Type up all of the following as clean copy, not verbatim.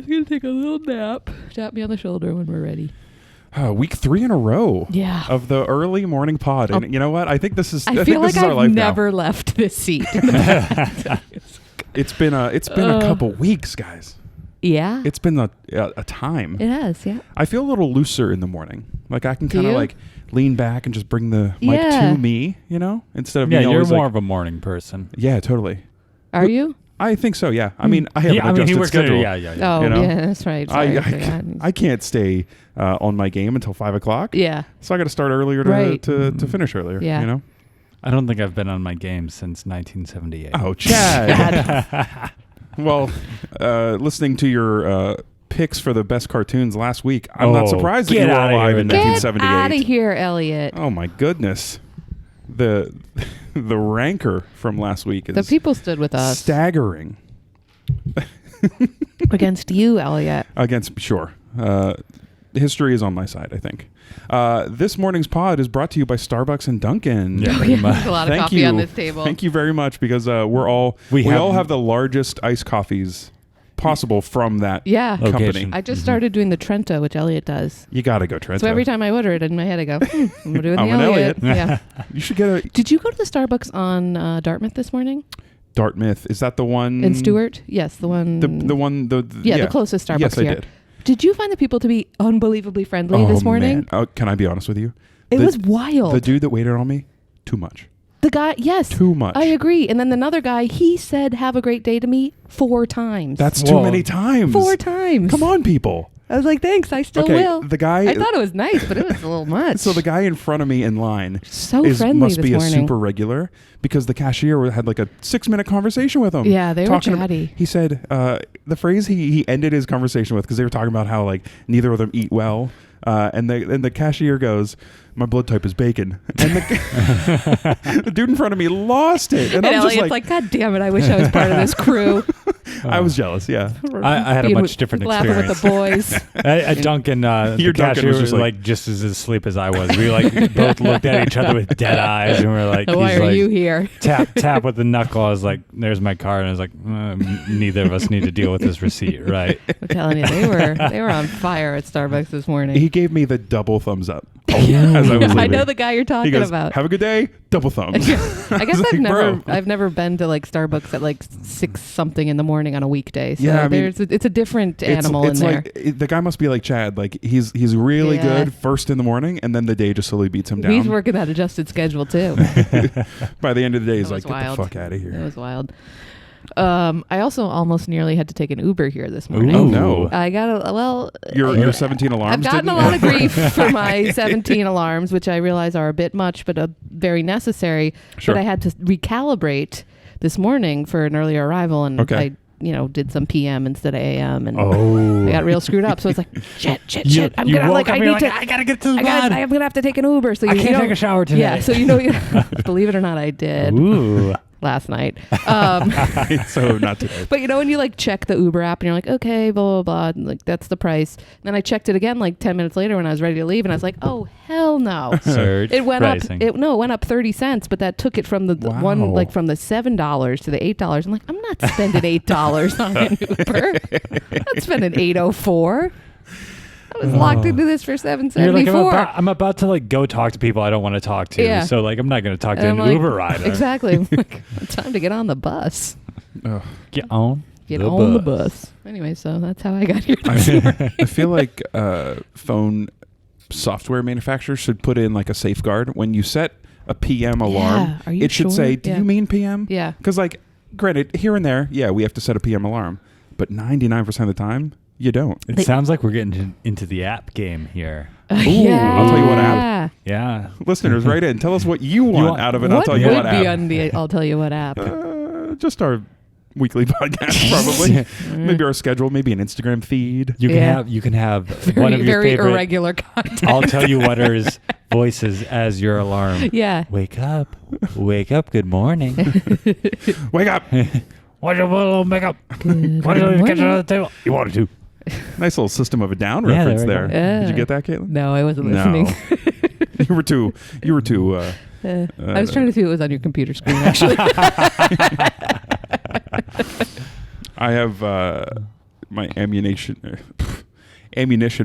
just going to take a little nap. Tap me on the shoulder when we're ready. Week 3 in a row Yeah. of the early morning pod. And you know what? I think this is I feel like our life I've now. never left this seat. It's been a couple weeks, guys. Yeah. It's been a time. It has, yeah. I feel a little looser in the morning. Like I can kind of you? like lean back and just bring the mic to me, you know, instead of me you're always more like, of a morning person. Yeah, totally. Are you? I think so. Yeah. I mean, I have an he adjusted works schedule. Yeah. Oh, You know? yeah, that's right. I can't stay on my game until 5 o'clock. Yeah. So I got to start earlier to finish earlier. Yeah. You know. I don't think I've been on my game since 1978. Oh, Chad. Well, listening to your picks for the best cartoons last week, I'm not surprised that you were alive in 1978. Get out of here, Elliot. Oh my goodness, the rancor from last week is The people stood with us. staggering. Against you, Elliot. History is on my side, I think. This morning's pod is brought to you by Starbucks and Dunkin'. Yeah, There's a lot of coffee on this table. Thank you very much because we all have the largest iced coffees possible from that company. Location. I just started doing the Trento, which Elliot does. You got to go Trento. So every time I order it in my head, I go, I'm doing I'm the an Elliot. Elliot. Yeah. You should get a Did you go to the Starbucks on Dartmouth this morning? Dartmouth. Is that the one In Stewart? Yes, the one. The closest Starbucks yes, here. I did. Did you find the people to be unbelievably friendly this morning? Man. Oh, can I be honest with you? It was wild. The dude that waited on me, too much. The guy, yes. Too much. I agree. And then another guy, he said, have a great day to me 4 times. That's too many times. 4 times. Come on, people. I was like, thanks, I still Okay, will. the guy. I thought it was nice, but it was a little much. So the guy in front of me in line friendly must this be morning. a super regular because the cashier had like a 6-minute conversation with him. Yeah, they were chatty. He said the phrase he ended his conversation with because they were talking about how like neither of them eat well. And the cashier goes, "My blood type is bacon," and the dude in front of me lost it, and I'm Elliot's just like, "God damn it! I wish I was part of this crew." I was jealous. Yeah, I had a much different laughing experience. with the boys. At Duncan, the cashier was like just as asleep as I was. We like both looked at each other with dead eyes, and we're like, "Why are you here?" Tap with the knuckle. I was like, "There's my card," and I was like, "Neither of us need to deal with this receipt, right?" I'm telling you, they were on fire at Starbucks this morning. He gave me the double thumbs up. As I was leaving. I know the guy you're talking He goes, about. "Have a good day." Double thumbs. I guess like, I've never been to like Starbucks at like 6 something in the morning on a weekday. So Yeah, I mean, it's a different animal it's in there. like the guy must be like Chad. Like he's really good first in the morning, and then the day just slowly beats him down. He's working that adjusted schedule too. By the end of the day, he's That like, was "Get wild. the fuck out of here." It was wild. I also almost nearly had to take an Uber here this morning. Oh no! I got Your 17 alarms. I've gotten a lot of grief for my 17 alarms, which I realize are a bit much, but very necessary. Sure. But I had to recalibrate this morning for an earlier arrival, and I did some PM instead of AM, and I got real screwed up. So it's like, shit. I'm gotta get to the pod. I'm gonna have to take an Uber. So I can't take a shower today. Yeah. So believe it or not, I did. Ooh. Last night. So not today. But when you like check the Uber app and you're like, okay, blah, blah, blah, and, like that's the price. And then I checked it again like 10 minutes later when I was ready to leave, and I was like, oh, hell no. Surge It went pricing. up. It went up 30 cents, but that took it from the one, like from the $7 to the $8. I'm like, I'm not spending $8 on an Uber. I'm not spending $8.04. I was locked into this for $7.74. I'm about to like go talk to people I don't want to talk to. Yeah. So like I'm not going to talk to an like, Uber rider. Exactly. I'm like, time to get on the bus. Get on the bus. Anyway, so that's how I got here this morning. I feel like phone software manufacturers should put in like a safeguard when you set a PM alarm. Are you it should say, "Do you mean PM?" Yeah. Because like, granted, here and there, we have to set a PM alarm, but 99% of the time, you don't. It sounds like we're getting into the app game here. Ooh, I'll tell you what app. Yeah. Listeners, write in. Tell us what you want out of it. I'll tell you what app. I'll tell you what app. Just our weekly podcast, probably. Maybe our schedule. Maybe an Instagram feed. You can have one of your very favorite irregular content. I'll tell you whaters voices as your alarm. Yeah. Wake up. Good morning. Wake up. Why do you put a little makeup? Why do you get on the table? You wanted to. Nice little System of a Down reference there. Did you get that, Caitlin? No, I wasn't listening. You were too. I was trying to see what was on your computer screen, actually. I have my ammunition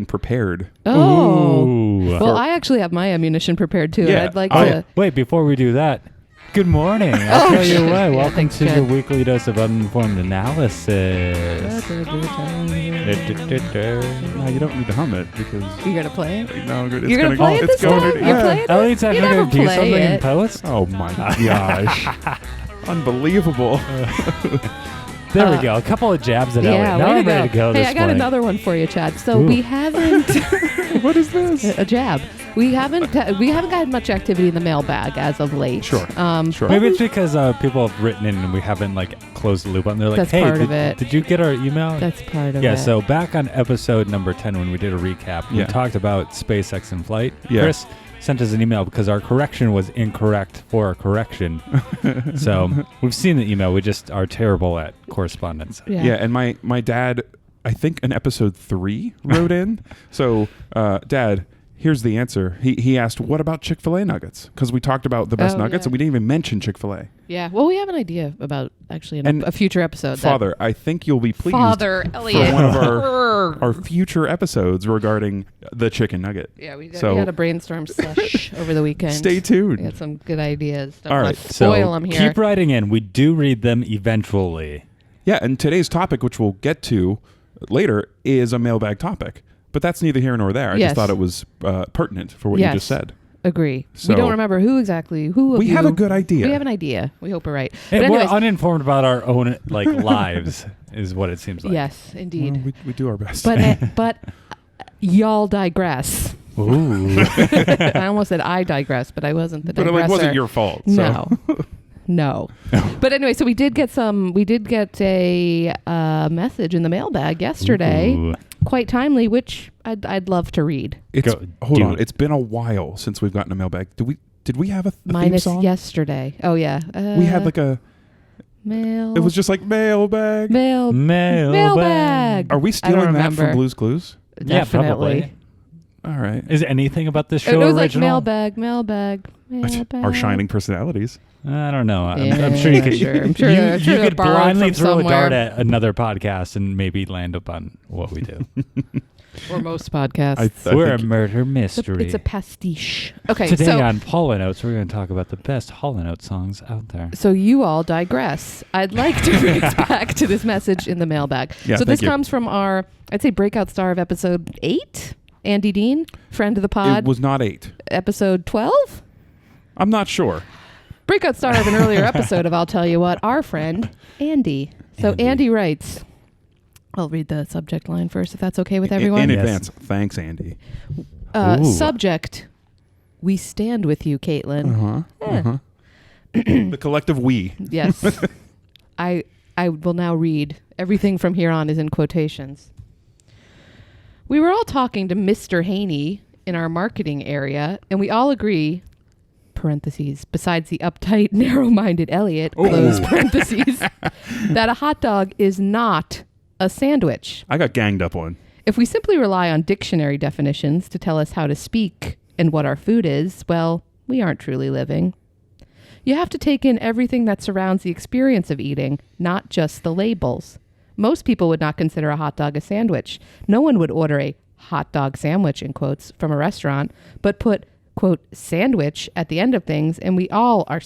prepared. Oh. Ooh. Well, I actually have my ammunition prepared too. Yeah. I'd like to. Wait, before we do that, good morning. I'll tell you what. Welcome thanks, to Jen. your weekly dose of uninformed analysis. No, you don't need to hum it because You're going to play it? no, it's You're going to play it it's this going time? to, You're playing it? Elliot's not You going never to do play something in it. post. Oh my gosh. Unbelievable. There we go. A couple of jabs at Yeah, Elliot. Now way I'm ready to go. Hey, this I got morning. another one for you, Chad. So Ooh. we haven't What is this? a jab. We haven't gotten much activity in the mailbag as of late. Sure. Sure. Maybe it's because people have written in and we haven't closed the loop on. They're like, That's "Hey, part of it. did you get our email?" That's part of it. Yeah. So back on episode number 10, when we did a recap, we Yeah. talked about SpaceX in flight. Yeah. Chris sent us an email because our correction was incorrect for a correction. So we've seen the email. We just are terrible at correspondence. Yeah, and my dad, I think in episode 3 wrote in. So, Dad, here's the answer. He asked, "What about Chick-fil-A nuggets?" Because we talked about the best nuggets, and we didn't even mention Chick-fil-A. Yeah. Well, we have an idea about actually And a future episode. Father, I think you'll be pleased Father for Elliot. one of our future episodes regarding the chicken nugget. Yeah, we So- had a brainstorm sesh over the weekend. Stay tuned. We had some good ideas. Don't All wanna right, spoil them here. keep writing in. We do read them eventually. Yeah, and today's topic, which we'll get to later, is a mailbag topic. But that's neither here nor there. I Yes. just thought it was pertinent for what you just said. Agree. So- we don't remember who exactly. Who We have a good idea. We have an idea. We hope we're right. Hey, But we're anyways, uninformed about our own lives, is what it seems like. yes, indeed. Well, we do our best. But y'all digress. Ooh. I almost said I digress, but I wasn't the But digressor. it wasn't your fault. So. No. But anyway, so we did get a message in the mailbag yesterday, Ooh. quite timely, which I'd love to read. Hold on. it. It's been a while since we've gotten a mailbag. Did we have a theme Minus song? yesterday. Oh yeah. We had like a. mail. It was just like mailbag. Mailbag. Are we stealing that remember. from Blue's Clues? Yeah, Definitely. probably. All right. Is anything about this It show was like original? mailbag. Our shining personalities. I don't know. Yeah, I'm sure you could. sure. I'm You, sure they're could borrowed blindly from throw a dart somewhere. at another podcast and maybe land up on what we do. Or most podcasts. I We're a think- murder mystery. It's a pastiche. Okay, Today so on Hall & Oates, we're going to talk about the best Hall & Oates songs out there. so you all digress. I'd like to bring us back to this message in the mailbag. Yeah, so this thank you. comes from our, I'd say, breakout star of episode 8, Andy Dean, friend of the pod. It was not 8. Episode 12? I'm not sure. Breakout star of an earlier episode of I'll Tell You What, our friend, Andy. So Andy writes, I'll read the subject line first, if that's okay with everyone. In Yes. advance. Thanks, Andy. Ooh. Subject, we stand with you, Caitlin. The collective we. Yes. I will now read. Everything from here on is in quotations. We were all talking to Mr. Haney in our marketing area, and we all agree, parentheses, besides the uptight, narrow-minded Elliot, close parentheses, that a hot dog is not a sandwich. I got ganged up on. If we simply rely on dictionary definitions to tell us how to speak and what our food is, well, we aren't truly living. You have to take in everything that surrounds the experience of eating, not just the labels. Most people would not consider a hot dog a sandwich. No one would order a hot dog sandwich, in quotes, from a restaurant, but put, quote, sandwich at the end of things, and we all are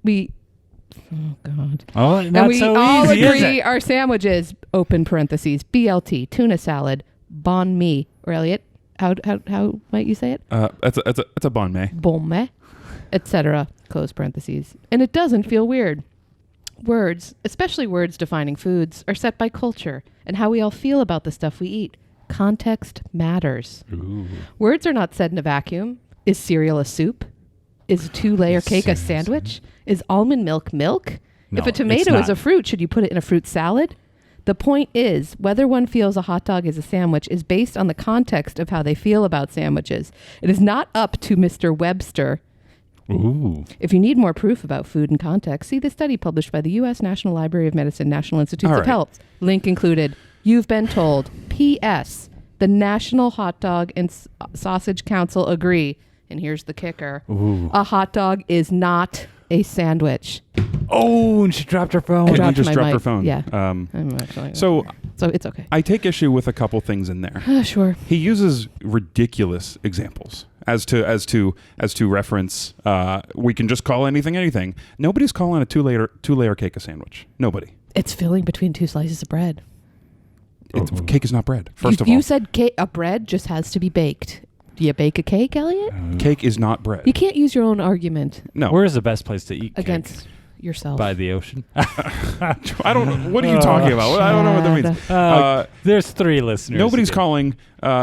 oh, God. Oh, not And we so all easy, is agree it? our sandwiches, open parentheses, BLT, tuna salad, banh mi. Or Elliot, how might you say it? It's a bon mets. Bon mets, etc., close parentheses. And it doesn't feel weird. Words, especially words defining foods, are set by culture and how we all feel about the stuff we eat. Context matters. Ooh. Words are not said in a vacuum. Is cereal a soup? Is a 2-layer cake a sandwich? Is almond milk milk? No, If a it's tomato is not. a fruit, should you put it in a fruit salad? The point is, whether one feels a hot dog is a sandwich is based on the context of how they feel about sandwiches. It is not up to Mr. Webster. Ooh. If you need more proof about food and context, see the study published by the U.S. National Library of Medicine, National Institutes All of right. Health. Link included. You've been told. P.S. The National Hot Dog and Sausage Council agree. And here's the kicker. Ooh. A hot dog is not a sandwich. Oh, and she dropped her phone. I Caitlin dropped just my dropped mic. her phone. Yeah. Um, I'm actually so So it's okay. I take issue with a couple things in there. Sure. He uses ridiculous examples as to reference. We can just call anything. Nobody's calling a two-layer cake a sandwich. Nobody. It's filling between two slices of bread. Cake is not bread. First of all, you said a bread just has to be baked. Do you bake a cake, Elliot? Cake is not bread. You can't use your own argument. No. Where is the best place to eat cake? Against yourself. By the ocean. I don't. What are you talking about? I don't know what that means. There's 3 listeners. Nobody's calling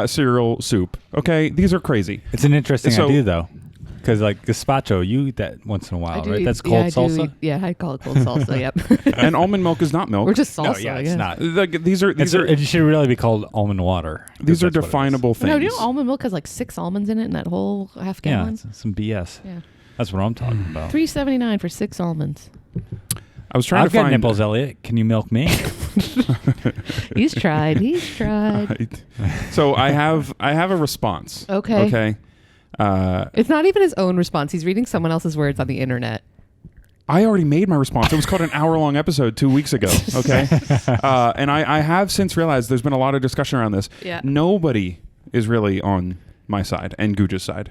cereal soup. Okay, these are crazy. It's an interesting idea, though, because like gazpacho, you eat that once in a while, right? That's cold salsa. I call it cold salsa. Yep. And almond milk is not milk. Or just salsa. No, yeah, it's not. These are. It should really be called almond water. These are definable things. No, do you know almond milk has like 6 almonds in it in that whole half gallon? Yeah, it's some BS. Yeah. That's what I'm talking about. $3.79 for 6 almonds. I was trying I've to find got nipples, Elliot. Can you milk me? He's tried. Right. So I have a response. Okay. Okay. It's not even his own response. He's reading someone else's words on the internet. I already made my response. It was called an hour-long episode 2 weeks ago. Okay. And I have since realized there's been a lot of discussion around this. Yeah. Nobody is really on my side and Gooja's side.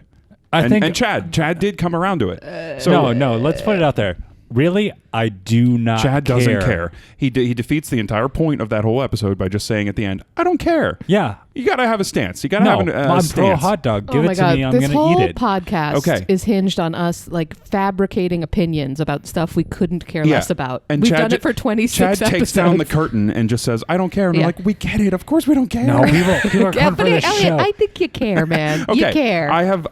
And Chad did come around to it. So no, let's put it out there. Really, I do not Chad doesn't care. He defeats the entire point of that whole episode by just saying at the end, I don't care. Yeah. You got to have a stance. You got to have a I'm stance. pro hot dog. Give it to me. I'm going to eat it. This whole podcast is hinged on us like fabricating opinions about stuff we couldn't care less about. And we've done it for 26 Chad episodes. takes down the curtain and just says, I don't care. And we're like, we get it. Of course we don't care. No, people are coming for this show. I think you care, man. Okay. You care. I have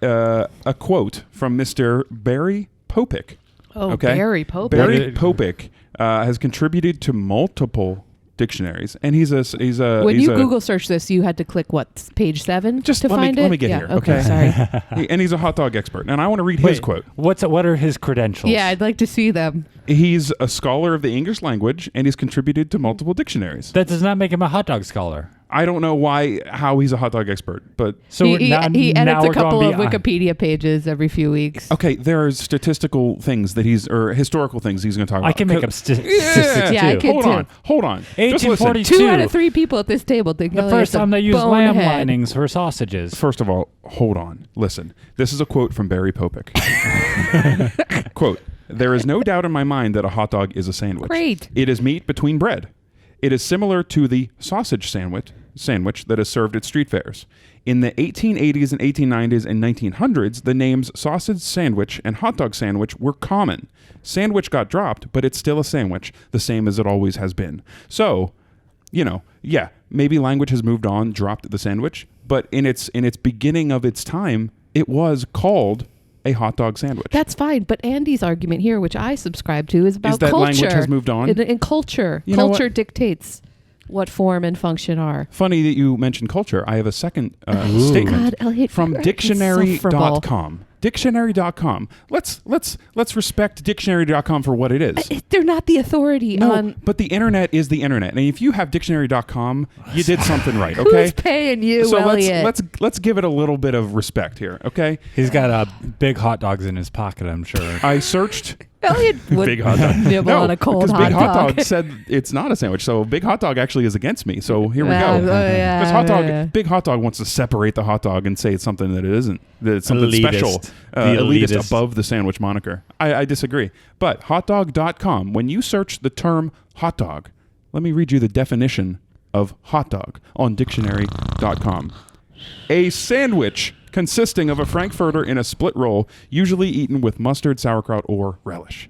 a quote from Mr. Barry Popick. Oh, okay? Barry Popick. Barry Popick has contributed to multiple dictionaries, and he's a. When you Google search this, you had to click what, page 7 just to find it? Let me get here. Okay, sorry. And he's a hot dog expert, and I want to read his quote. What are his credentials? Yeah, I'd like to see them. He's a scholar of the English language, and he's contributed to multiple dictionaries. That does not make him a hot dog scholar. I don't know how he's a hot dog expert, but so he edits a couple of Wikipedia pages every few weeks. Okay, there are statistical things that or historical things he's going to talk about. I can make up statistics too. I can Hold on. 1842. 2 out of 3 people at this table think the first time they used lamb linings for sausages. First of all, hold on. Listen, this is a quote from Barry Popick. Quote: "There is no doubt in my mind that a hot dog is a sandwich. Great. It is meat between bread. It is similar to the sausage sandwich that is served at street fairs. In the 1880s and 1890s and 1900s, the names sausage sandwich and hot dog sandwich were common. Sandwich got dropped, but it's still a sandwich, the same as it always has been." So, maybe language has moved on, dropped the sandwich, but in its beginning of its time, it was called a hot dog sandwich. That's fine, but Andy's argument here, which I subscribe to, is about is that culture. Language has moved on? In culture. Culture dictates what form and function are. Funny that you mentioned culture. I have a second statement from dictionary.com. Dictionary.com. Let's respect dictionary.com for what it is. They're not the authority on... but the internet is the internet. And if you have dictionary.com, you did something right, okay? Who's paying you, so Elliot? let's give it a little bit of respect here, okay? He's got big hot dogs in his pocket, I'm sure. I searched... Elliot would big hot dog. nibble on a cold hot dog. Big Hot Dog said it's not a sandwich, so Big Hot Dog actually is against me. So here we go. Because Big Hot Dog wants to separate the hot dog and say it's something that it isn't. That it's something special, elitist above the sandwich moniker. I disagree. But hotdog.com, when you search the term hot dog, let me read you the definition of hot dog on dictionary.com. A sandwich consisting of a frankfurter in a split roll, usually eaten with mustard, sauerkraut, or relish.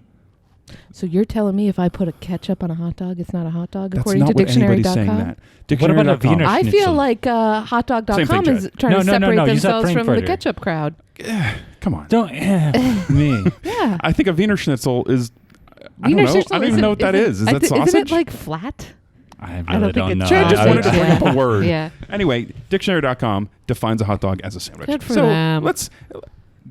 So you're telling me if I put a ketchup on a hot dog, it's not a hot dog, That's according to dictionary.com? What about a Wiener I Schnitzel? feel like hotdog.com is trying to separate themselves from the ketchup crowd. Come on. Don't me. Yeah. I think a Wiener Schnitzel is... I don't even know what that is. Is that sausage? Isn't it like flat? I really don't know. I just wanted to bring up a word. Yeah. Anyway, dictionary.com defines a hot dog as a sandwich. Good for them.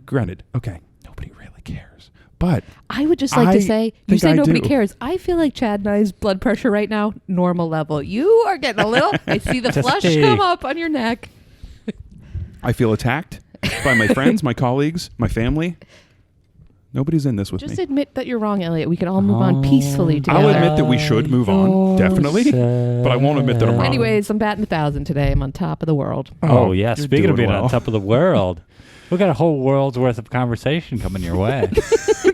Granted, okay, nobody really cares. But I would just like to say, you say nobody cares. I feel like Chad and I's blood pressure right now, normal level. You are getting a little, I see the flush come up on your neck. I feel attacked by my friends, my colleagues, my family. Nobody's in this with Just me. admit that you're wrong, Elliot. We can all move on peacefully together. I'll admit that we should move on, definitely, but I won't admit that I'm wrong. Anyways, I'm batting 1,000 today. I'm on top of the world. Oh, yeah. you're Speaking of doing being well. on top of the world, we got a whole world's worth of conversation coming your way.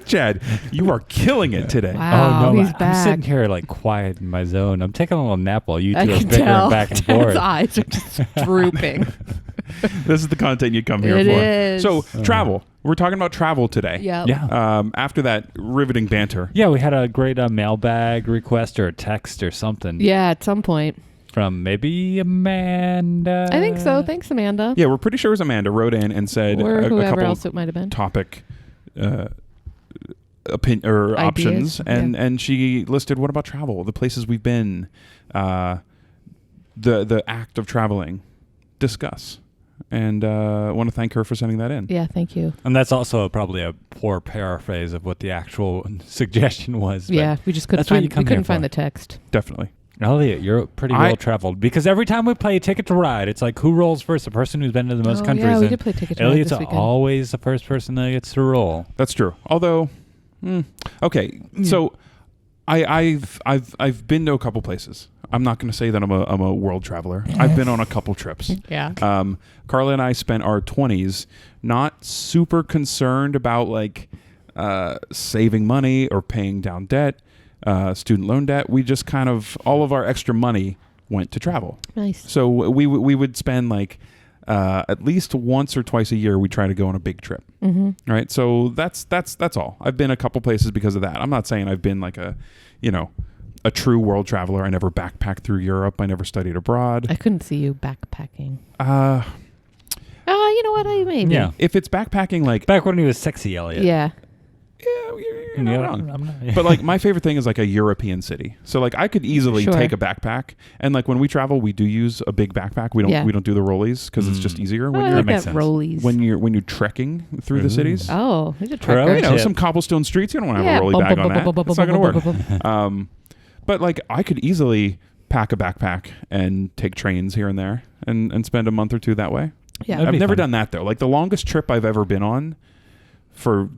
Chad, you are killing it today. Wow, oh, no. he's I'm back. sitting here like quiet in my zone. I'm taking a little nap while you two I are can bickering tell. back and Ted's forth. eyes are just drooping. This is the content you come here It for. is. So, travel. We're talking about travel today. Yep. Yeah. After that riveting banter. Yeah, we had a great mailbag request or a text or something Yeah, at some point. from maybe Amanda. I think so. Thanks, Amanda. Yeah, we're pretty sure it was Amanda wrote in and said Or a whoever couple else it might have been. topic options, and she listed what about travel, the places we've been, the act of traveling, discuss, and I want to thank her for sending that in. Yeah, thank you. And that's also probably a poor paraphrase of what the actual suggestion was. but Yeah, we just couldn't that's what you find. come We couldn't here find for. the text. Definitely. Elliot, you're pretty well traveled because every time we play Ticket to Ride, it's like who rolls first? The person who's been to the most countries. Yeah, we and did play Ticket to Ride Elliot's this weekend. always the first person that gets to roll. That's true. Although, okay, so I've been to a couple places. I'm not going to say that I'm a world traveler. I've been on a couple trips. Yeah. Carla and I spent our 20s not super concerned about like saving money or paying down debt, student loan debt. We just kind of all of our extra money went to travel. Nice. So we would spend like at least once or twice a year. We try to go on a big trip. Mm-hmm. Right. So that's all. I've been a couple places because of that. I'm not saying I've been like a true world traveler. I never backpacked through Europe. I never studied abroad. I couldn't see you backpacking. You know what? I maybe. Yeah. If it's backpacking, like Back when he was sexy, Elliot. Yeah. you're not wrong. I'm not. But like my favorite thing is like a European city. So like I could easily Sure. take a backpack, and like when we travel, we do use a big backpack. We don't do the rollies because it's just easier when I you're like makes that sense. rollies. when you're trekking through the cities. Oh, he's a Pro trucker. You know, tip. some cobblestone streets. You don't want to have a rolly bag on that. It's not going to work. But like I could easily pack a backpack and take trains here and there and spend a month or two that way. Yeah. That'd I've be never fun. done that though. Like the longest trip I've ever been on for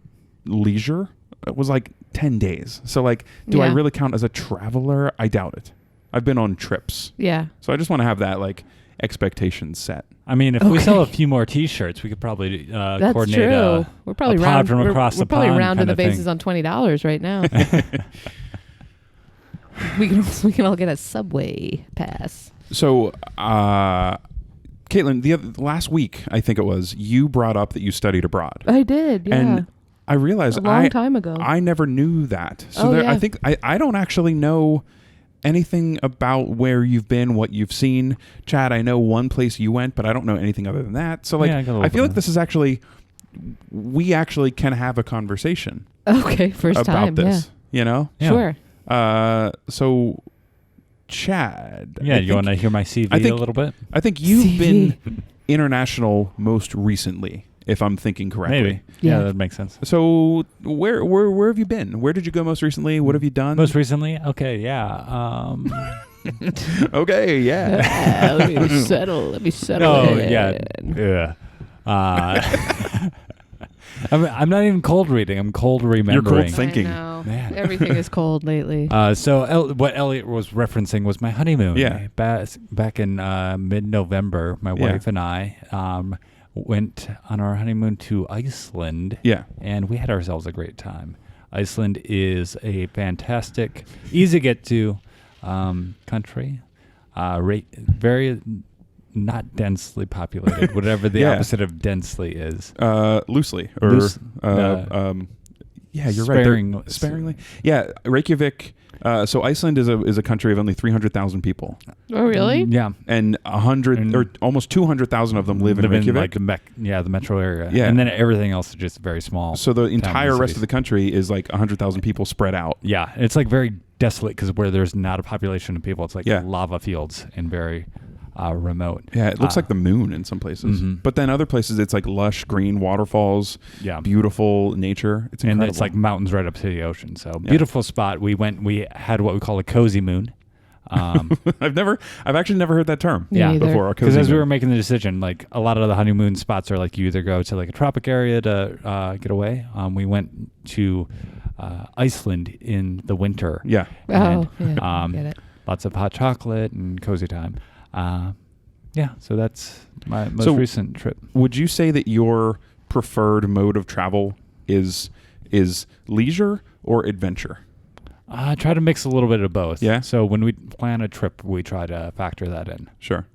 leisure was like 10 days. So like, do I Yeah. really count as a traveler? I doubt it. I've been on trips. Yeah. So I just want to have that like expectation set. I mean, if we sell a few more T-shirts, we could probably That's coordinate true. We're probably pod round, from we're, across we're the probably pond rounding kinda the bases thing. on $20 right now. we can all get a Subway pass. So, Caitlin, the last week, I think it was, you brought up that you studied abroad. I did. Yeah. And I realized a long time ago. I never knew that. So Oh, yeah. I think I don't actually know anything about where you've been, what you've seen. Chad, I know one place you went, but I don't know anything other than that. So like, Yeah, I got a little I feel bit like this is actually, we actually can have a conversation Okay, first about time. this, you know? Yeah. Yeah. Sure. So Chad. Yeah, I you think- want to hear my CV I think- a little bit? I think you've CV. been international most recently, if I'm thinking correctly. Maybe. Yeah, Yeah. that makes sense. So where have you been? Where did you go most recently? What have you done? Most recently? Okay, yeah. Okay, yeah. Let me settle. Let me settle. No, in. yeah. I'm not even cold reading. I'm cold remembering. cold thinking. I know. Man. Everything is cold lately. So what Elliot was referencing was my honeymoon. Yeah. Back in mid-November, my Yeah. wife and I went on our honeymoon to Iceland. Yeah. And we had ourselves a great time. Iceland is a fantastic, easy to get to country. Very not densely populated, whatever the Yeah. opposite of densely is. Loosely. Or, Loose- yeah, you're right. sparingly. Sparingly. Yeah, Reykjavik. So Iceland is a country of only 300,000 people, Oh, really? Yeah. and 100 And- or almost 200,000 of them live in Reykjavik. like the metro area. Yeah. And then everything else is just very small. So the entire rest cities. of the country is like 100,000 people spread out. Yeah, it's like very desolate because where there's not a population of people, it's like Yeah. lava fields and very remote. Yeah, it looks like the moon in some places. Mhm. But then other places, it's like lush green waterfalls, Yeah. beautiful nature. It's And incredible. it's like mountains right up to the ocean. So beautiful spot. We had what we call a cozy moon. I've actually never heard that term before. Because as we were making the decision, like a lot of the honeymoon spots are like you either go to like a tropic area to get away. We went to Iceland in the winter. Yeah. And, get it. lots of hot chocolate and cozy time. So that's my most recent trip. Would you say that your preferred mode of travel is leisure or adventure? I try to mix a little bit of both. Yeah. So when we plan a trip, we try to factor that in. Sure.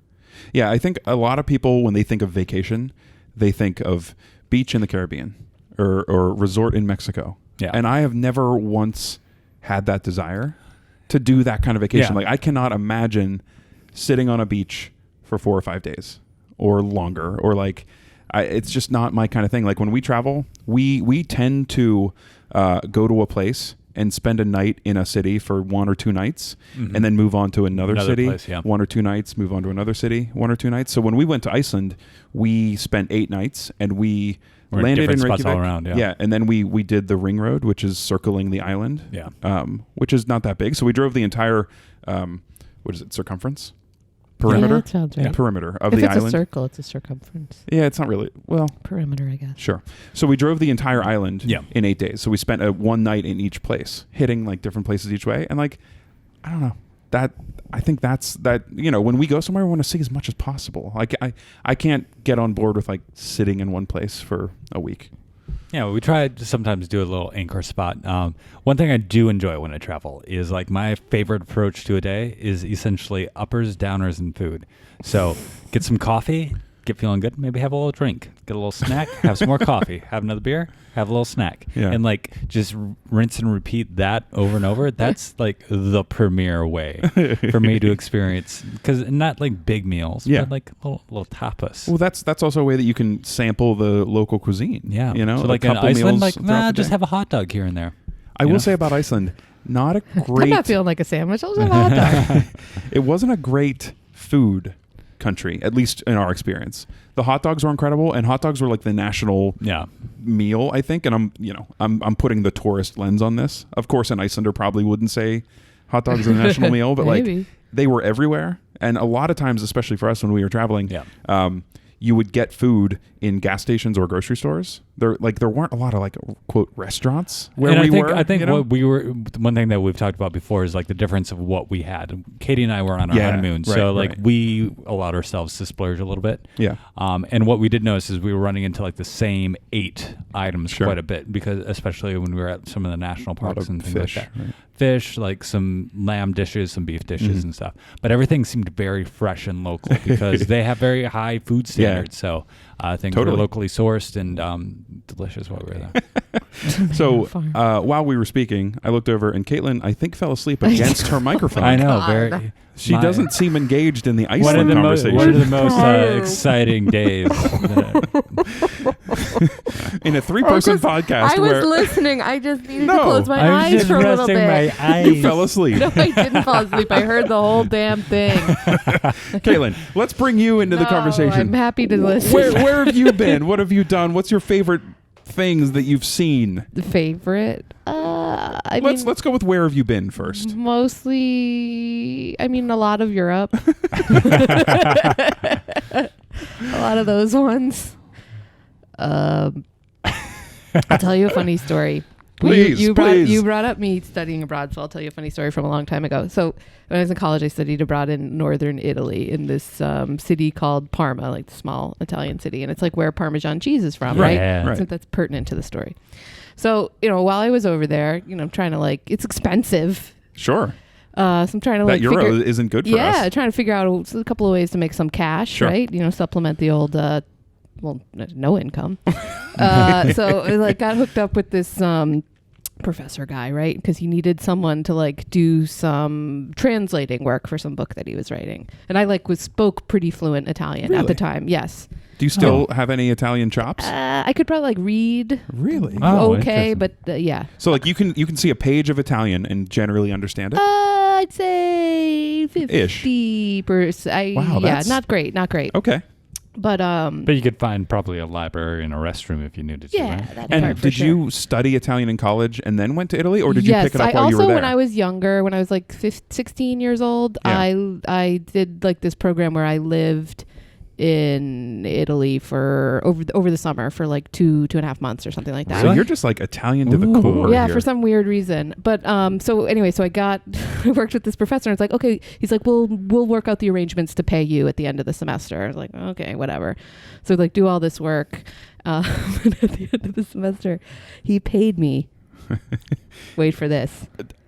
Yeah, I think a lot of people, when they think of vacation, they think of beach in the Caribbean or resort in Mexico. Yeah. And I have never once had that desire to do that kind of vacation. Yeah. Like I cannot imagine sitting on a beach for 4 or 5 days or longer, or like it's just not my kind of thing. Like when we travel, we tend to go to a place and spend a night in a city for 1 or 2 nights, and then move on to another city, place, 1 or 2 nights, move on to another city, 1 or 2 nights. So when we went to Iceland, we spent 8 nights, and we landed in Reykjavik. All around, and then we did the ring road, which is circling the island, which is not that big. So we drove the entire, circumference? Perimeter? Yeah, that sounds right. Perimeter of if the it's island. a circle, it's a circumference. Yeah, it's not really, Perimeter, I guess. Sure. So we drove the entire island Yeah. in 8 days. So we spent 1 night in each place, hitting like different places each way. And like, I don't know, I think that's that, when we go somewhere, we want to see as much as possible. Like I can't get on board with like sitting in one place for a week. Yeah, we try to sometimes do a little anchor spot. One thing I do enjoy when I travel is like my favorite approach to a day is essentially uppers, downers, and food. So get some coffee, get feeling good, maybe have a little drink, get a little snack, have some more coffee, have another beer, have a little snack. Yeah. And like just rinse and repeat that over and over. That's like the premier way for me to experience, because not like big meals, but like little tapas. Well, that's also a way that you can sample the local cuisine. Yeah. So like in Iceland, like, just have a hot dog here and there. I will say about Iceland, not a great... I'm not feeling like a sandwich. I was a hot dog. It wasn't a great food country, at least in our experience. The hot dogs were incredible, and hot dogs were like the national meal, I think. And I'm putting the tourist lens on this. Of course, an Icelander probably wouldn't say hot dogs are the national meal, but like they were everywhere. And a lot of times, especially for us when we were traveling, you would get food in gas stations or grocery stores. There weren't a lot of like quote restaurants where were. I think what we were, one thing that we've talked about before is like the difference of what we had. Katie and I were on our honeymoon, so we allowed ourselves to splurge a little bit. Yeah. And what we did notice is we were running into like the same 8 items quite a bit, because especially when we were at some of the national parks and things fish, like that. Right. Fish, like some lamb dishes, some beef dishes and stuff. But everything seemed very fresh and local because they have very high food standards. So things were locally sourced and delicious while we were there. So while we were speaking, I looked over and Caitlin, I think, fell asleep against her microphone. I know. She doesn't seem engaged in the Iceland conversation. One of the most exciting days. In a 3-person podcast. I was listening. I just needed to close my eyes for a little bit. You fell asleep. No, I didn't fall asleep. I heard the whole damn thing. Caitlin, let's bring you into the conversation. I'm happy to listen. Where have you been? What have you done? What's your favorite things that you've seen? The favorite? Let's go with where have you been first? Mostly, a lot of Europe. A lot of those ones. I'll tell you a funny story. Please. You brought up me studying abroad, so I'll tell you a funny story from a long time ago. So when I was in college, I studied abroad in northern Italy in this city called Parma, like the small Italian city. And it's like where Parmesan cheese is from, right? Yeah. So that's pertinent to the story. So, while I was over there, I'm trying to it's expensive. Sure. So I'm trying to that euro isn't good for us. Yeah, trying to figure out a couple of ways to make some cash, right? Supplement the old... no income. So I got hooked up with this professor guy, right? Because he needed someone to do some translating work for some book that he was writing. And I spoke pretty fluent Italian at the time. Yes. Do you still have any Italian chops? I could probably read. Really? Okay, but yeah. So you can see a page of Italian and generally understand it? I'd say 50%. Wow, yeah, not great. Okay. But you could find probably a library and a restroom if you needed to. yeah, Right? that And part for did sure. you study Italian in college and then went to Italy, or did you Yes, pick it up I while you were also, there? when I was younger, when I was like 16 years old, Yeah. I did like this program where I lived in Italy for over the summer for like 2.5 months or something like that. So you're just like Italian to the Ooh. core. Yeah, here. for some weird reason. But so anyway, so I worked with this professor, and it's like, okay, he's like, we'll work out the arrangements to pay you at the end of the semester. I was like, okay, whatever. So like do all this work. And at the end of the semester, he paid me. Wait for this.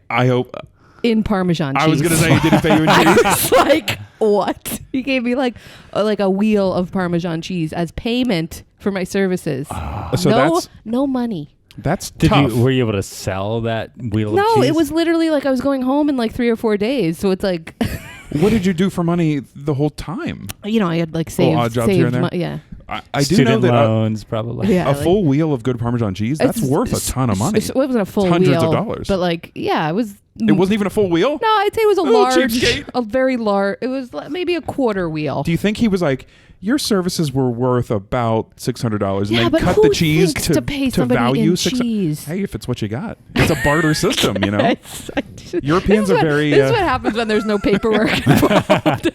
I hope. In Parmesan cheese. I was going to say he didn't pay you in I cheese. was like, what? He gave me like a wheel of Parmesan cheese as payment for my services. So no money. that's tough. Were you able to sell that wheel of No, cheese? it was literally like I was going home in like 3 or 4 days. So it's like, What did you do for money the whole time? I had like saved, odd jobs here and there? yeah. I do Student know that loans, probably. Yeah. a like- full wheel of good Parmesan cheese, that's worth a ton of money. It wasn't a full Hundreds wheel, of dollars. but like, yeah, it was. It wasn't even a full wheel? No, I'd say it was a Oh, large, cheapskate. a very large. It was maybe a quarter wheel. Do you think he was like, your services were worth about $600 and Yeah, then but cut who the cheese thinks to pay somebody value in $600? cheese? Hey, if it's what you got. It's a barter system, you know? Europeans This is are what- very... This is what happens when there's no paperwork involved.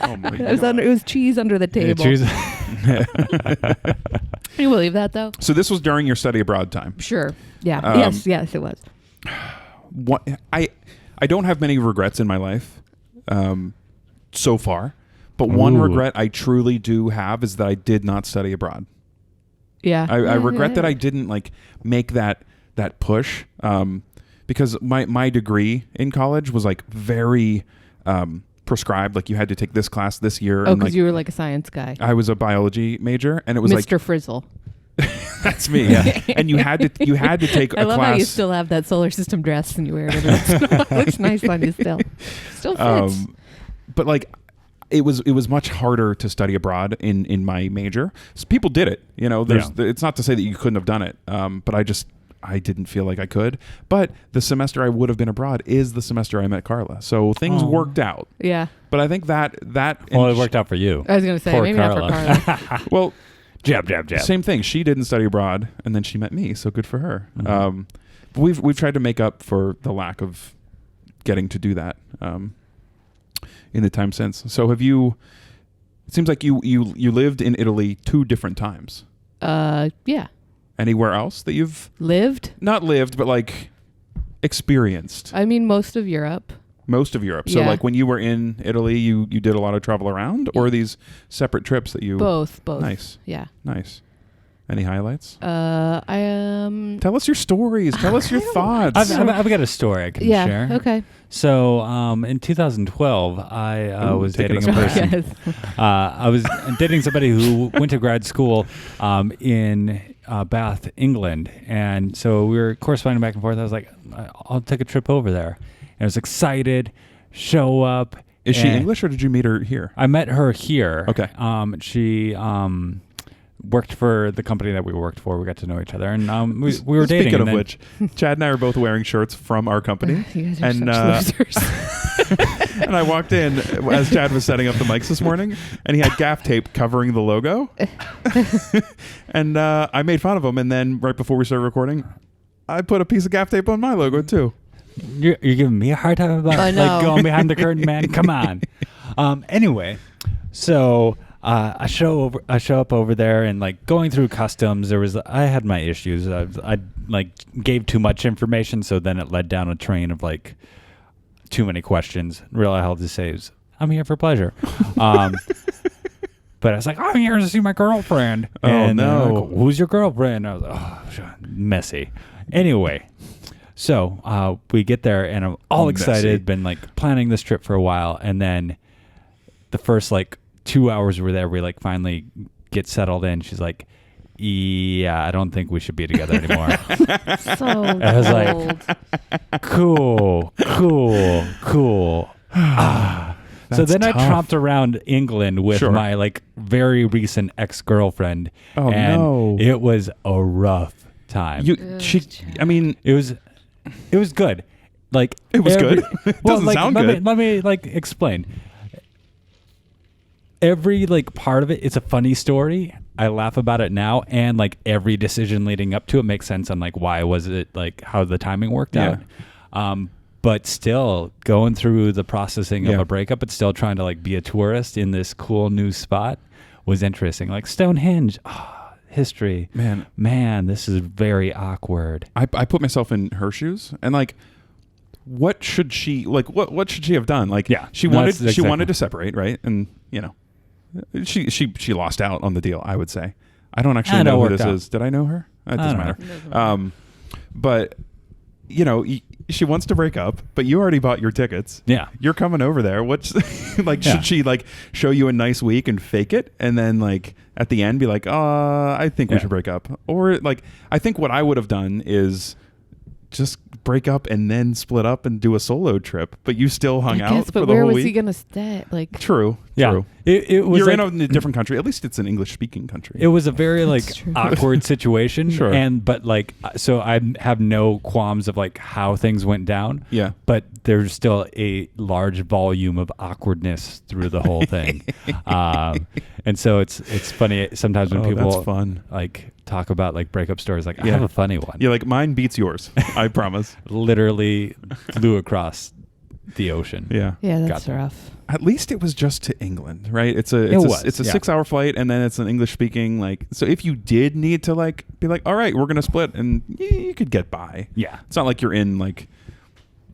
oh my It was cheese under the Yeah, table. cheese. Can you believe that though? So this was during your study abroad time. Sure. Yeah. Yes, it was. What I don't have many regrets in my life so far, but one Ooh. regret I truly do have is that I did not study abroad. Yeah. I regret that I didn't like make that push because my degree in college was like very prescribed. Like you had to take this class this year. Oh, and because like, you were like a science guy. I was a biology major, and it was Mr. Frizzle. that's me. Yeah, and you had to take I a love class. how you still have that solar system dress and you wear it. It looks nice on you still. Still fits. But like it was much harder to study abroad in my major. So people did it, you know. It's not to say that you couldn't have done it, but I didn't feel like I could. But the semester I would have been abroad is the semester I met Carla, so things worked out. Yeah. But I think that Well, it worked out for you. I was going to say, Poor maybe Carla. not for Carla. well, Jab. same thing. She didn't study abroad, and then she met me, so good for her. Mm-hmm. But we've tried to make up for the lack of getting to do that in the time since. So have you? It seems like you lived in Italy 2 different times. Yeah. Anywhere else that you've Lived? not lived, but like experienced I mean, most of Europe. most of Europe? So Yeah. like when you were in Italy, you did a lot of travel around, or these separate trips that you? Both. Nice. Yeah. Nice. Any highlights? Tell us your stories. Tell us your thoughts. I've got a story I can Yeah. share. Okay. So in 2012, I was taking dating a us back. person. I was dating somebody who went to grad school in Bath, England. And so we were corresponding back and forth. I was like, I'll take a trip over there. And I was excited, show up. Is she and English, or did you meet her here? I met her here. Okay. She worked for the company that we worked for. We got to know each other. And we were dating. Speaking and of then- which, Chad and I are both wearing shirts from our company. You guys are And, such losers. And I walked in as Chad was setting up the mics this morning, and he had gaff tape covering the logo. And I made fun of him, and then right before we started recording, I put a piece of gaff tape on my logo too. You're giving me a hard time about I know. like going behind the curtain, man. Come on. Anyway, so I show up over there and like going through customs. I had my issues. I like gave too much information, so then it led down a train of like too many questions. Real I held to say is I'm here for pleasure. But I was like, I'm here to see my girlfriend. Oh, And no. they're like, who's your girlfriend? I was like, oh, messy. Anyway. So we get there, and I'm all excited, Messy. been like planning this trip for a while, and then the first like 2 hours we're there, we like finally get settled in. She's like, yeah, I don't think we should be together anymore. So I was like, cold. cool. So That's then I tough. tromped around England with Sure. my like very recent ex-girlfriend. Oh, and no. it was a rough time. I mean, It was good. Like It was good? It doesn't like, sound let good. Me like explain. every like part of it, it's a funny story. I laugh about it now, and like every decision leading up to it makes sense on like why was it, like how the timing worked out. But still going through the processing of a breakup, but still trying to like be a tourist in this cool new spot was interesting. Like Stonehenge, history. Man, this is very awkward. I put myself in her shoes, and like, what should she what should she have done? Like, she wanted to separate, right? And you know, she lost out on the deal, I would say. I don't actually know who this is. Did I know her? It doesn't matter. But you know, she wants to break up, but you already bought your tickets. Yeah. You're coming over there. What's like, should she like show you a nice week and fake it? And then like at the end be like, I think we should break up. Or like, I think what I would have done is just break up and then split up and do a solo trip, but you still hung out for the whole week. But where was he going to stay? Like, True. It was You're like, in a different country. At least it's an English-speaking country. It was a very like awkward situation. But like, so I have no qualms of like how things went down. Yeah. But there's still a large volume of awkwardness through the whole thing. And so it's funny sometimes when people that's fun. Like talk about like breakup stories. Like I have a funny one. You're like, mine beats yours. I promise. Literally flew across the ocean. Yeah, that's rough. At least it was just to England, right? It's a 6-hour flight, and then it's an English speaking, like, so if you did need to like be like, all right, we're gonna split, and you could get by. Yeah, it's not like you're in like,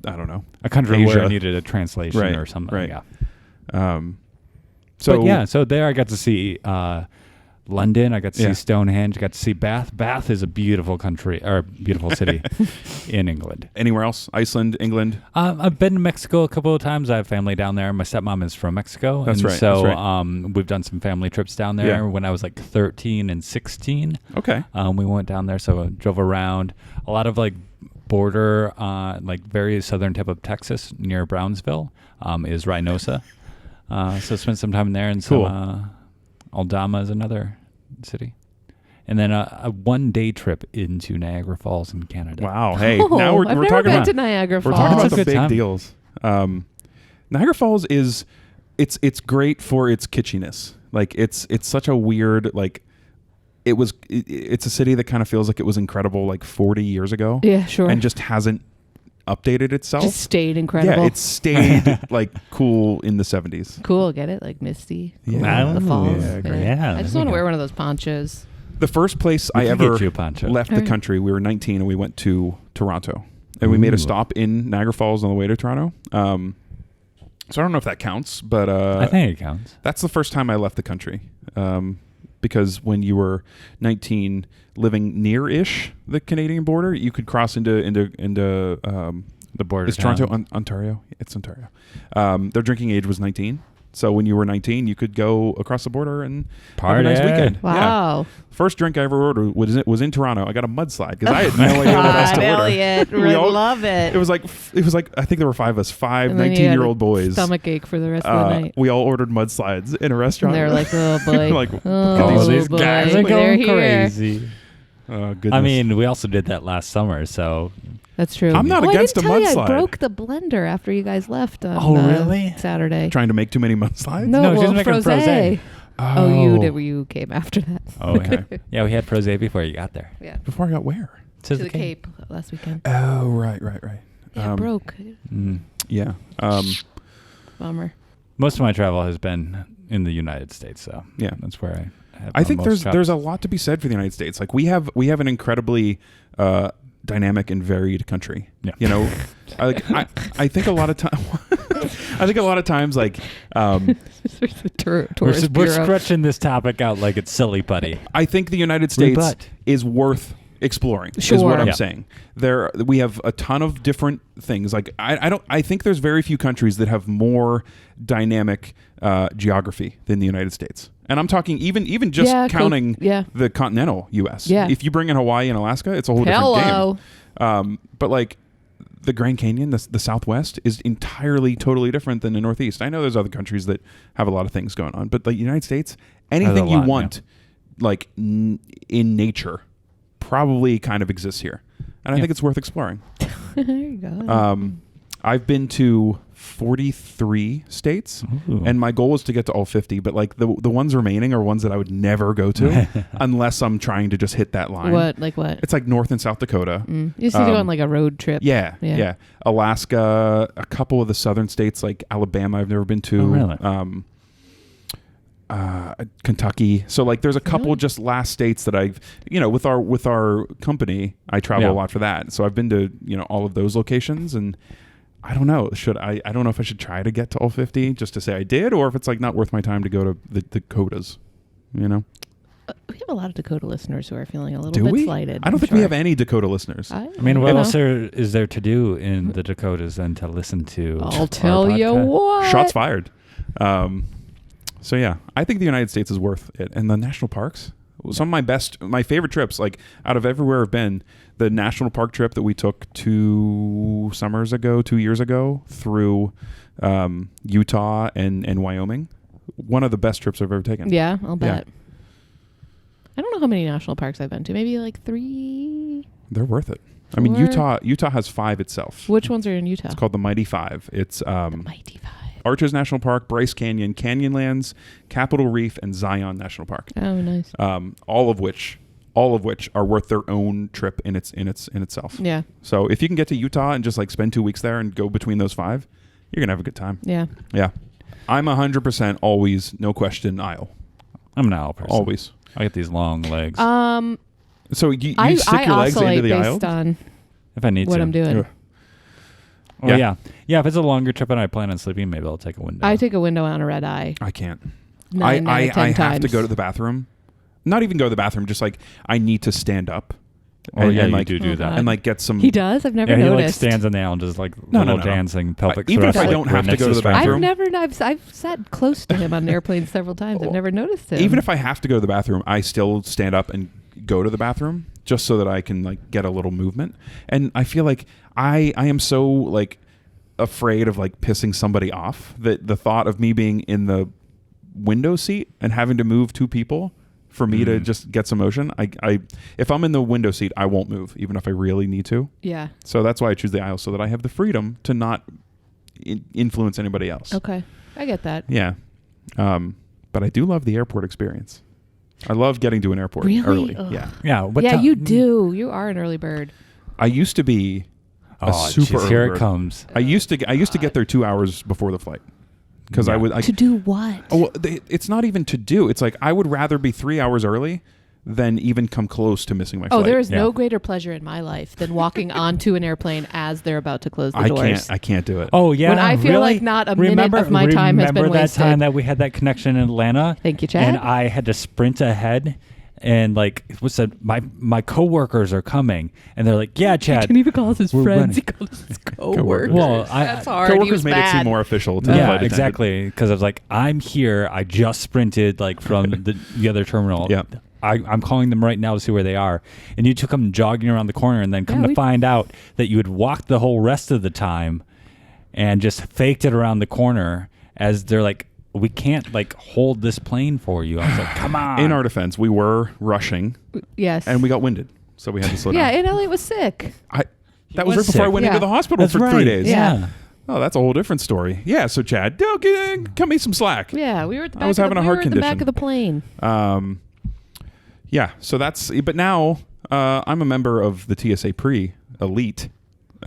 I don't know, a country Asia. where I needed a translation or something. Right. Yeah. So there I got to see London. I got to see Stonehenge. I got to see Bath. Bath is a beautiful country, or beautiful city in England. Anywhere else? Iceland, England? I've been to Mexico a couple of times. I have family down there. My stepmom is from Mexico. That's right. So that's right. We've done some family trips down there when I was like 13 and 16. Okay. We went down there, so I drove around. A lot of like border, like very southern tip of Texas near Brownsville is Reynosa. So spent some time there, and some Aldama is another city. And then a one-day trip into Niagara Falls in Canada. Wow. Hey, now we're talking about to Niagara Falls. We're talking about That's the big time. deals. Niagara Falls is it's great for its kitschiness. Like it's such a weird like it's a city that kind of feels like it was incredible like 40 years ago. Yeah, sure. And just hasn't updated itself. Just stayed incredible. Yeah, it stayed like cool in the 70s. Cool, get it? Like misty. Cool. Yeah. The falls. Yeah. I just want to wear one of those ponchos. The first place I ever left the country, we were 19 and we went to Toronto. And we made a stop in Niagara Falls on the way to Toronto. So I don't know if that counts, but I think it counts. That's the first time I left the country. Because when you were 19, living near-ish the Canadian border, you could cross into the border. Is Toronto Ontario? It's Ontario. Their drinking age was 19. So when you were 19, you could go across the border and have a nice weekend. Wow. Yeah. First drink I ever ordered was in Toronto. I got a mudslide because I had no idea what else to order. Elliot, love it. It was like I think there were 5 of us, 19-year-old boys. Stomach ache for the rest of the night. We all ordered mudslides in a restaurant. And they're like, oh boy, like, these guys are going crazy. Oh goodness. I mean, we also did that last summer, so that's true. I'm not against a mudslide. I broke the blender after you guys left on really? Saturday. Trying to make too many mudslides? No, she's making frosé. You came after that. Oh, okay. Yeah, we had frosé before you got there. Yeah. Before I got where? To the Cape last weekend. Oh, right. Yeah, it broke. Yeah. Bummer. Most of my travel has been in the United States, so yeah, that's where I think there's a lot to be said for the United States. Like we have an incredibly dynamic and varied country. Yeah. You know, I think a lot of times like we're stretching this topic out like it's silly putty. I think the United States is worth exploring. Is what I'm saying. We have a ton of different things. Like I think there's very few countries that have more dynamic geography than the United States. And I'm talking even just counting the continental U.S. Yeah. If you bring in Hawaii and Alaska, it's a whole different game. But like the Grand Canyon, the Southwest, is entirely, totally different than the Northeast. I know there's other countries that have a lot of things going on, but the United States, anything you want, like in nature, probably kind of exists here. And I think it's worth exploring. There you go. I've been to 43 states, and my goal is to get to all 50. But like the ones remaining are ones that I would never go to unless I'm trying to just hit that line. What? Like what? It's like North and South Dakota. You used to go on like a road trip. Yeah. Alaska, a couple of the southern states like Alabama I've never been to. Oh, really? Kentucky. So like there's a couple just last states that I've, with our company, I travel a lot for that. So I've been to, all of those locations, and I don't know, I don't know if I should try to get to all 50 just to say I did, or if it's like not worth my time to go to the Dakotas, We have a lot of Dakota listeners who are feeling a little bit slighted. I don't think we have any Dakota listeners. I mean, what else is there to do in the Dakotas than to listen to? I'll tell you what. Shots fired. So yeah, I think the United States is worth it. And the national parks, some of my favorite trips, like out of everywhere I've been, the national park trip that we took 2 years ago through Utah and Wyoming, one of the best trips I've ever taken. Yeah, I'll bet. Yeah. I don't know how many national parks I've been to. Maybe like 3. They're worth it. I mean, Utah has 5 itself. Which ones are in Utah? It's called the Mighty Five. It's the Mighty Five. Arches National Park, Bryce Canyon, Canyonlands, Capitol Reef, and Zion National Park. Oh, nice. All of which are worth their own trip in itself. Yeah. So if you can get to Utah and just like spend 2 weeks there and go between those 5, you're gonna have a good time. Yeah. Yeah. I'm 100% always, no question, aisle. I'm an aisle person. Always. I get these long legs. So you stick your legs into the aisle? On if I need what to. I'm doing. Oh, yeah. If it's a longer trip and I plan on sleeping, maybe I'll take a window. I take a window on a red eye. I can't. 9 I times. have to go to the bathroom. Not even go to the bathroom, just like I need to stand up. Oh, yeah, like, you do that. And like get some... He does? I've never noticed. He like stands in the aisle and just like little dancing pelvic even thrust. if I don't have to go to the bathroom... I've sat close to him on an airplane several times. I've never noticed him. Even if I have to go to the bathroom, I still stand up and go to the bathroom just so that I can like get a little movement. And I feel like I am so like afraid of like pissing somebody off that the thought of me being in the window seat and having to move 2 people for me to just get some motion, I if I'm in the window seat, I won't move even if I really need to. Yeah. So that's why I choose the aisle, so that I have the freedom to not influence anybody else. Okay, I get that. Yeah. But I do love the airport experience. I love getting to an airport early. Ugh. Yeah. Yeah. You do. You are an early bird. I used to be a super early here bird. It comes. I used to get there 2 hours before the flight. Because I would to do what? Oh, well, it's not even to do. It's like I would rather be 3 hours early than even come close to missing my flight. Oh, there is no greater pleasure in my life than walking onto an airplane as they're about to close the doors. I can't do it. Oh yeah, when I feel like not a minute of my time has been wasted. Remember that time that we had that connection in Atlanta? Thank you, Chad. And I had to sprint ahead. And like said, my coworkers are coming, and they're like, "Yeah, Chad." He didn't even call us his friends. Running. He called us his coworkers. Well, that's hard. Coworkers made it seem more official. To yeah, exactly. Because I was like, "I'm here. I just sprinted like from the other terminal. Yeah, I'm calling them right now to see where they are." And you took them jogging around the corner, and then come to find out that you had walked the whole rest of the time, and just faked it around the corner as they're like, "We can't like hold this plane for you." I was like, "Come on!" In our defense, we were rushing. Yes, and we got winded, so we had to slow down. Yeah, and Elliot was sick. That was right before I went into the hospital for 3 days. Yeah. Oh, that's a whole different story. Yeah. So Chad, cut me some slack. Yeah, we were at the back. I was having a heart condition. At the back of the plane. Yeah. So that's. But now I'm a member of the TSA Pre-Elite.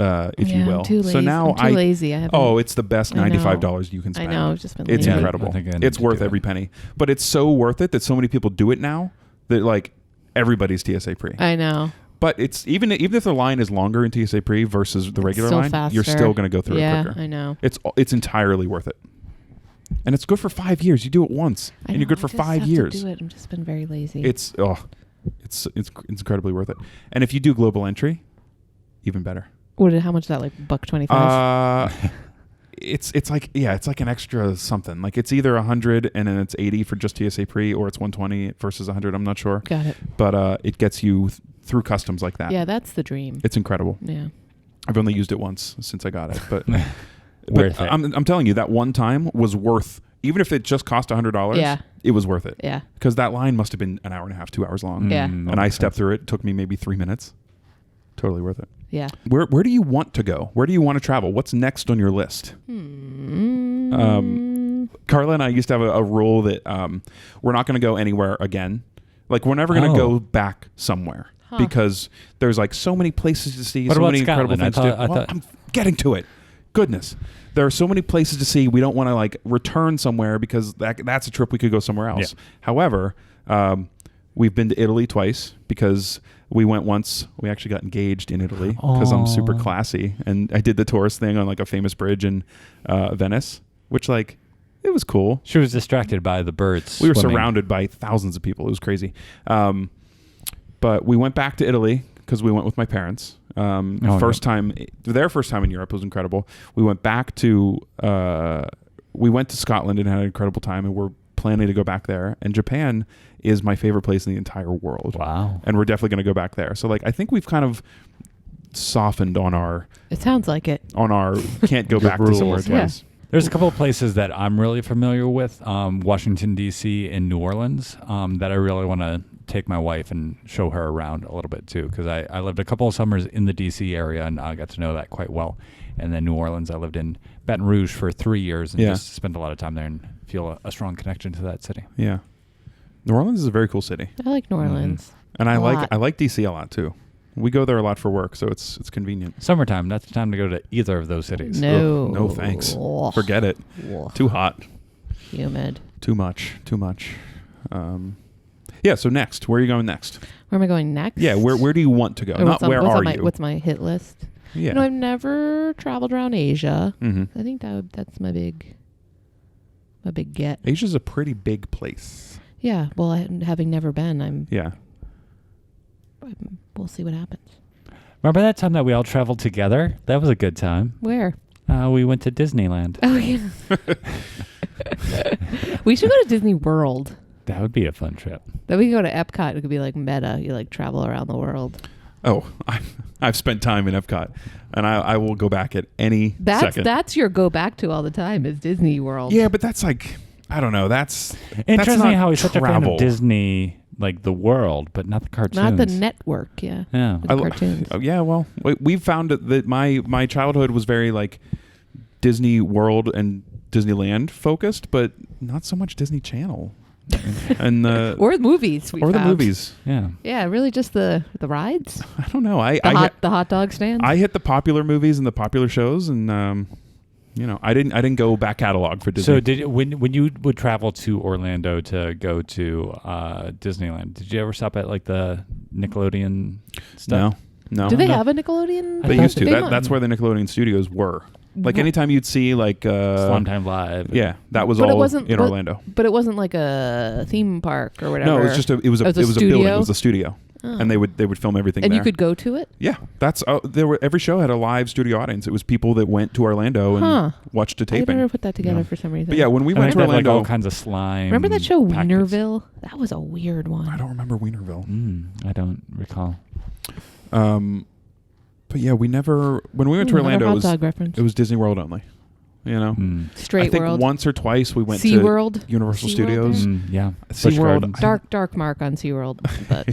If you will. I'm too lazy. So now I'm too lazy. it's the best $95 you can spend. I know. I've just been It's lazy. incredible. It's worth every penny. But it's so worth it that so many people do it now that like everybody's TSA Pre. I know. But it's even if the line is longer in TSA Pre versus the regular line, faster. you're still going to go through it quicker. Yeah, I know. It's entirely worth it. And it's good for 5 years. You do it once, and you're good for 5 years. To do it. I've just been very lazy. It's incredibly worth it. And if you do global entry, even better. How much is that? Like $125? It's like an extra something. Like it's either 100 and then it's 80 for just TSA Pre, or it's 120 versus 100. I'm not sure. Got it. But it gets you through customs like that. Yeah, that's the dream. It's incredible. Yeah. I've only used it once since I got it, but worth it. I'm telling you, that one time was worth. Even if it just cost $100, yeah, it was worth it. Yeah. Because that line must have been an hour and a half, 2 hours long. Yeah. And I stepped through it. It took me maybe 3 minutes. Totally worth it. Yeah. Where do you want to go? Where do you want to travel? What's next on your list? Carla and I used to have a rule that we're not going to go anywhere again. Like, we're never going to go back somewhere because there's like so many places to see, so many incredible things to do. Well, I'm getting to it. Goodness. There are so many places to see. We don't want to like return somewhere because that's a trip we could go somewhere else. Yeah. However, we've been to Italy twice because we went once. We actually got engaged in Italy because I'm super classy. And I did the tourist thing on like a famous bridge in Venice, which like, it was cool. She was distracted by the birds. We were surrounded by thousands of people. It was crazy. But we went back to Italy because we went with my parents. Their first time in Europe was incredible. We went back to, we went to Scotland and had an incredible time, and we're planning to go back there. And Japan is my favorite place in the entire world. Wow. And we're definitely going to go back there. So like, I think we've kind of softened on our... It sounds like it. On our can't go back to somewhere twice. Yeah. There's a couple of places that I'm really familiar with, Washington, D.C. and New Orleans, that I really want to take my wife and show her around a little bit too, because I lived a couple of summers in the D.C. area and I got to know that quite well. And then New Orleans, I lived in Baton Rouge for 3 years and just spent a lot of time there and feel a strong connection to that city. Yeah. New Orleans is a very cool city. I like New Orleans. And I like D.C. a lot too. We go there a lot for work, so it's convenient. Summertime, not the time to go to either of those cities. No. Ugh, no thanks. Forget it. Too hot. Humid. Too much. Yeah, so next. Where are you going next? Where am I going next? Yeah, where do you want to go? Not where are you. What's my hit list? Yeah. I've never traveled around Asia. Mm-hmm. I think that's my big get. Asia's a pretty big place. Yeah, well, having never been, we'll see what happens. Remember that time that we all traveled together? That was a good time. Where? We went to Disneyland. Oh, yeah. We should go to Disney World. That would be a fun trip. Then we could go to Epcot. It could be like meta. You like travel around the world. Oh, I've spent time in Epcot, and I will go back at any second. That's your go back to all the time is Disney World. Yeah, but that's like, I don't know. That's interesting how he's such a fan travel. of Disney. Like the world, but not the cartoons. Not the network, yeah. Yeah. The cartoons. Yeah, well, we've found that my childhood was very like Disney World and Disneyland focused, but not so much Disney Channel. And or the movies. The movies. Yeah. Yeah, really just the rides. I don't know. The hot dog stands. I hit the popular movies and the popular shows, and I didn't go back catalog for Disney. So when you would travel to Orlando to go to Disneyland, did you ever stop at like the Nickelodeon stuff? No. Do they have a Nickelodeon? They used to. That's where the Nickelodeon studios were. Like anytime you'd see like Slime Live. Yeah, that was all in Orlando. But it wasn't like a theme park or whatever. No, it was just a building. It was a studio. Oh. And they would film everything and there. You could go to it? Yeah. That's every show had a live studio audience. It was people that went to Orlando and watched a taping. I never put that together for some reason. But yeah, when we went to Orlando, like all kinds of slime. Remember that show Wienerville? That was a weird one. I don't remember Wienerville. I don't recall. But yeah, when we went to Orlando, it was Disney World only. Straight I think World. Once or twice we went SeaWorld. to Universal Studios. Yeah. SeaWorld. Dark mark on SeaWorld, but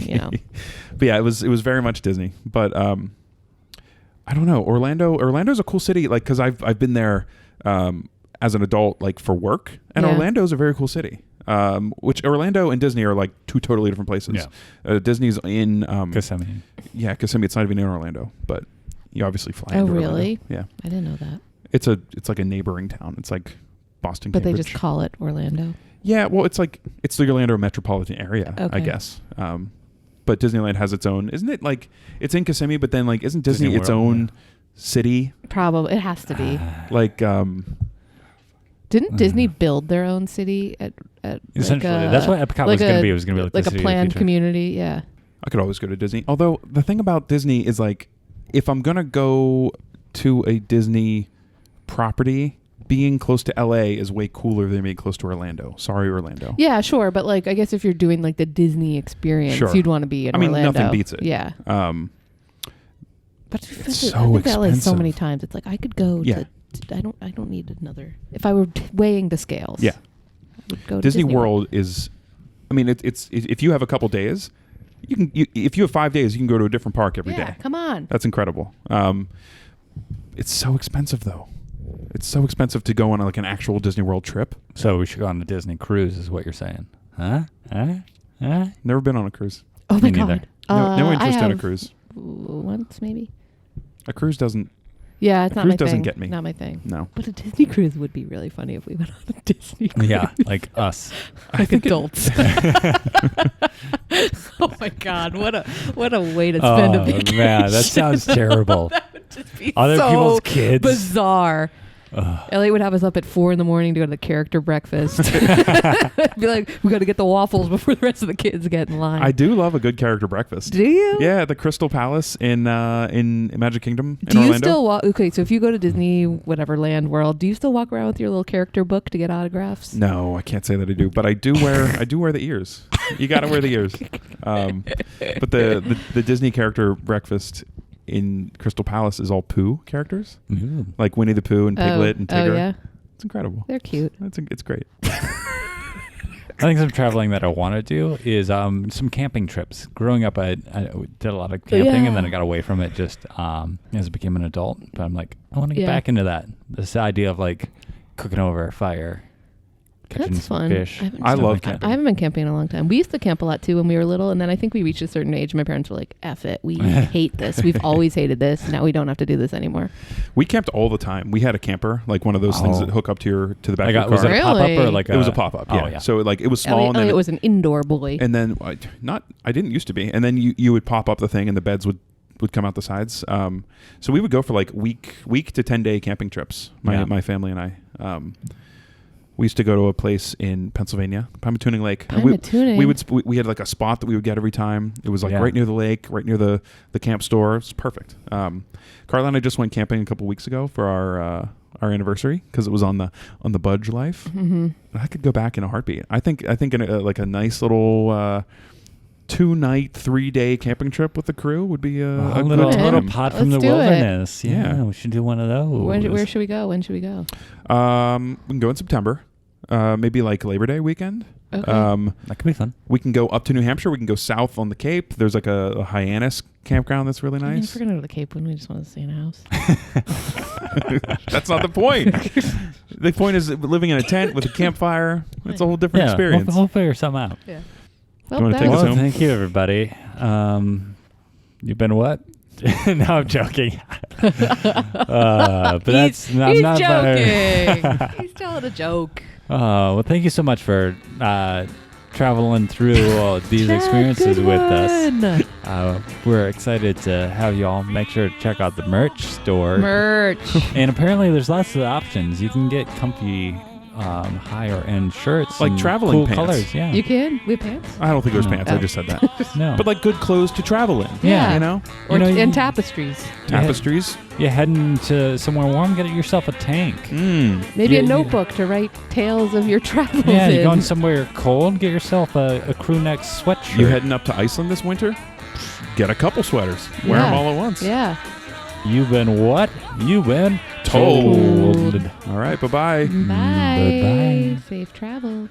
But yeah, it was very much Disney. But I don't know. Orlando's a cool city, like, because I've been there as an adult, like, for work, and Orlando's a very cool city. Which Orlando and Disney are like two totally different places. Yeah. Disney's in Kissimmee. Yeah, Kissimmee. It's not even in Orlando, but you obviously fly. Oh, into really? Orlando. Yeah. I didn't know that. It's like a neighboring town. It's like Boston. But Cambridge. they just call it Orlando. Yeah, well, it's the Orlando metropolitan area, I guess. But Disneyland has its own. Isn't it like it's in Kissimmee? But then like isn't Disney its own city? Probably it has to be. Like didn't Disney build their own city at essentially? That's what Epcot was going to be. It was going to be like a planned community. Yeah. I could always go to Disney. Although the thing about Disney is like, if I'm gonna go to a Disney property, being close to LA is way cooler than being close to Orlando. Sorry, Orlando. Yeah, sure, but like I guess if you're doing like the Disney experience, you'd want to be in Orlando. Nothing beats it. Yeah. But it's so I've been expensive. to LA so many times. It's like I could go to. I don't need another. If I were weighing the scales. Yeah. I would go to Disney World is. I mean, it's if you have a couple days, if you have 5 days, you can go to a different park every day. Yeah, come on. That's incredible. It's so expensive though. It's so expensive to go on like an actual Disney World trip. So we should go on the Disney cruise, is what you're saying, huh? Never been on a cruise. Oh my Me God. neither. No interest I in a have cruise. Once maybe. A cruise doesn't. Yeah, it's A not cruise my doesn't thing. get me. Not my thing. No. But a Disney cruise would be really funny if we went on a Disney cruise. Yeah, like us. Like adults. Oh my God! What a way to spend a vacation. Man, that sounds terrible. That would just be Other so people's kids. bizarre. Elliot would have us up at 4 a.m. to go to the character breakfast. Be like, we got to get the waffles before the rest of the kids get in line. I do love a good character breakfast. Do you? Yeah, the Crystal Palace in Magic Kingdom in Do you Orlando. still walk? Okay, so if you go to Disney, whatever land world, do you still walk around with your little character book to get autographs? No, I can't say that I do, but I do wear the ears. You got to wear the ears. But the Disney character breakfast in Crystal Palace is all Pooh characters, like Winnie the Pooh and Piglet and Tigger. Oh yeah, it's incredible. they're cute. It's great. I think some traveling that I want to do is some camping trips. Growing up, I did a lot of camping, and then I got away from it just as I became an adult. But I'm like, I want to get back into that. This idea of like cooking over a fire, catching That's some fun. fish. I love like that. camping. I haven't been camping in a long time. We used to camp a lot too when we were little, and then I think we reached a certain age. My parents were like, "F it, we hate this. We've always hated this. Now we don't have to do this anymore." We camped all the time. We had a camper, like one of those things that hook up to the back of your Was car. it a pop up or like It was a pop up. Yeah. Oh, yeah. So like it was small, and then Elliot was an indoor boy. and then I didn't used to be, and then you would pop up the thing, and the beds would come out the sides. So we would go for like week to 10-day camping trips. My family and I. We used to go to a place in Pennsylvania, Pymatuning Lake. Pymatuning. We had like a spot that we would get every time. It was like Yeah. right near the lake, right near the camp store. It was perfect. Carla and I just went camping a couple weeks ago for our anniversary because it was on the Budge Life. Mm-hmm. I could go back in a heartbeat. I think in like a nice little 2-night, 3-day camping trip with the crew would be a little good time. pod from Let's the do it. wilderness. Yeah. We should do one of those. Where should we go? When should we go? We can go in September, maybe like Labor Day weekend. Okay. That could be fun. We can go up to New Hampshire. We can go south on the Cape. There's like a Hyannis campground that's really I mean, nice. if we're gonna go to the Cape, wouldn't we just want to stay in a house? That's not the point. The point is living in a tent with a campfire. It's a whole different experience. We'll figure something out. Yeah. You wanna take us home? Thank you, everybody. You've been what? No, I'm joking. But he's not joking. He's telling a joke. Well, thank you so much for traveling through all these experiences with us. We're excited to have you all. Make sure to check out the merch store. And apparently there's lots of options. You can get comfy higher end shirts, Like and traveling cool pants. colors. Yeah, You can? We have pants? I don't think there's No. pants. I just said that. no, But like good clothes to travel in. Yeah. You know? Or, You know, and you- tapestries. Tapestries. you're heading to somewhere warm. Get yourself a tank. Maybe a Yeah, notebook to write tales of your travels Yeah, in. you're going somewhere cold. Get yourself a crew neck sweatshirt. You heading up to Iceland this winter? Get a couple sweaters. Wear them all at once. Yeah. You've been what? You've been Told. told. All right. Bye-bye. Bye. Bye-bye. Safe travels.